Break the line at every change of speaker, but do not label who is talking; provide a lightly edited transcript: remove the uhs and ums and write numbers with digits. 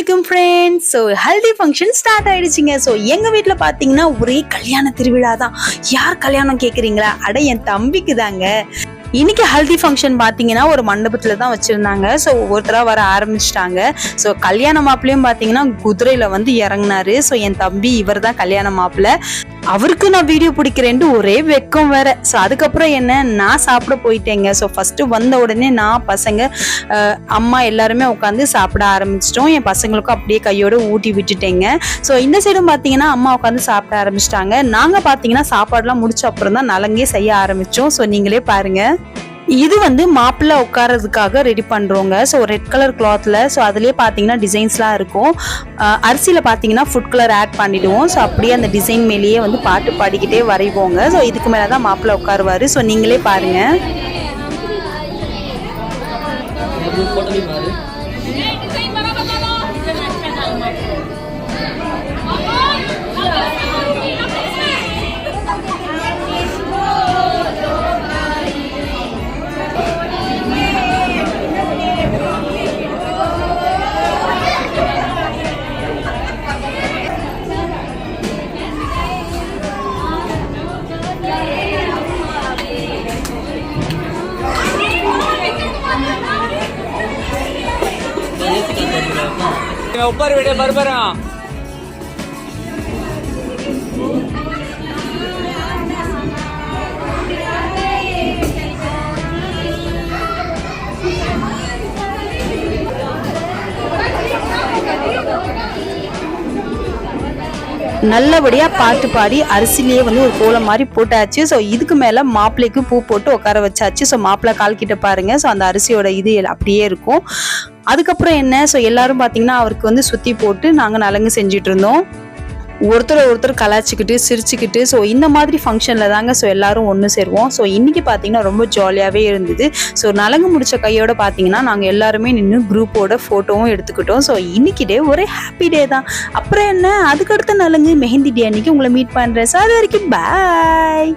Welcome friends. So haldi function start ஆயிடுச்சுங்க. So எங்கள் வீட்டில் பார்த்தீங்கன்னா ஒரே கல்யாண திருவிழா தான். யார் கல்யாணம் கேட்குறீங்களா? அட என் தம்பிக்கு தாங்க. இன்னைக்கு ஹல்தி ஃபங்க்ஷன் பார்த்தீங்கன்னா ஒரு மண்டபத்தில் தான் வச்சுருந்தாங்க. ஸோ ஒவ்வொருத்தராக வர ஆரம்பிச்சிட்டாங்க. ஸோ கல்யாண மாப்பிள்ளையும் பார்த்தீங்கன்னா குதிரையில் வந்து இறங்கினாரு. ஸோ என் தம்பி இவர் தான் கல்யாண மாப்பிள்ளை. அவருக்கு நான் வீடியோ பிடிக்கிறேன்ட்டு ஒரே வெக்கம் வேற. ஸோ அதுக்கப்புறம் என்ன, நான் சாப்பிட போயிட்டேங்க. ஸோ ஃபஸ்ட்டு வந்த உடனே நான் பசங்க அம்மா எல்லாருமே உட்காந்து சாப்பிட ஆரம்பிச்சிட்டோம். என் பசங்களுக்கும் அப்படியே கையோடு ஊட்டி விட்டுட்டேங்க. ஸோ இந்த சைடும் பார்த்தீங்கன்னா அம்மா உட்காந்து சாப்பிட ஆரம்பிச்சிட்டாங்க. நாங்கள் பார்த்தீங்கன்னா சாப்பாடுலாம் முடிச்ச அப்புறம் தான் நலங்கே செய்ய ஆரம்பித்தோம். ஸோ நீங்களே பாருங்க. இது வந்து மாப்பிள்ளை உட்காரதுக்காக ரெடி பண்ணுறோங்க. ஸோ ரெட் கலர் கிளாத்தில், ஸோ அதுலேயே பார்த்தீங்கன்னா டிசைன்ஸ்லாம் இருக்கும். அரிசியில் பார்த்தீங்கன்னா ஃபுட் கலர் ஆட் பண்ணிவிடுவோம். ஸோ அப்படியே அந்த டிசைன் மேலேயே வந்து பாட்டு பாடிக்கிட்டே வரைவோங்க. ஸோ இதுக்கு மேலே தான் மாப்பிள்ளை உட்காருவார். ஸோ நீங்களே பாருங்கள்.
ऊपर वीडियो बरबर
நல்லபடியா பாட்டு பாடி அரிசிலேயே வந்து ஒரு கோலம் மாதிரி போட்டாச்சு. ஸோ இதுக்கு மேல மாப்பிள்ளைக்கு பூ போட்டு உட்கார வச்சாச்சு. ஸோ மாப்பிள்ளை கால் கிட்ட பாருங்க. ஸோ அந்த அரிசியோட இது அப்படியே இருக்கும். அதுக்கப்புறம் என்ன, ஸோ எல்லாரும் பார்த்தீங்கன்னா அவருக்கு வந்து சுத்தி போட்டு நாங்கள் நலங்கு செஞ்சுட்டு இருந்தோம். ஒருத்தர் கலாச்சிக்கிட்டு சிரிச்சுக்கிட்டு. ஸோ இந்த மாதிரி ஃபங்க்ஷனில் தாங்க ஸோ எல்லாரும் ஒன்று சேருவோம். ஸோ இன்றைக்கி பார்த்தீங்கன்னா ரொம்ப ஜாலியாகவே இருந்தது. ஸோ நலங்கு முடித்த கையோட பார்த்தீங்கன்னா நாங்கள் எல்லாருமே நின்று குரூப்போட ஃபோட்டோவும் எடுத்துக்கிட்டோம். ஸோ இன்னைக்கு டே ஒரே ஹாப்பி டே தான். அப்புறம் என்ன, அதுக்கடுத்த நலங்கு மெஹந்தி டே அன்னைக்கு உங்களை மீட் பண்ணுறேன். ஸோ அது வரைக்கும் பாய்.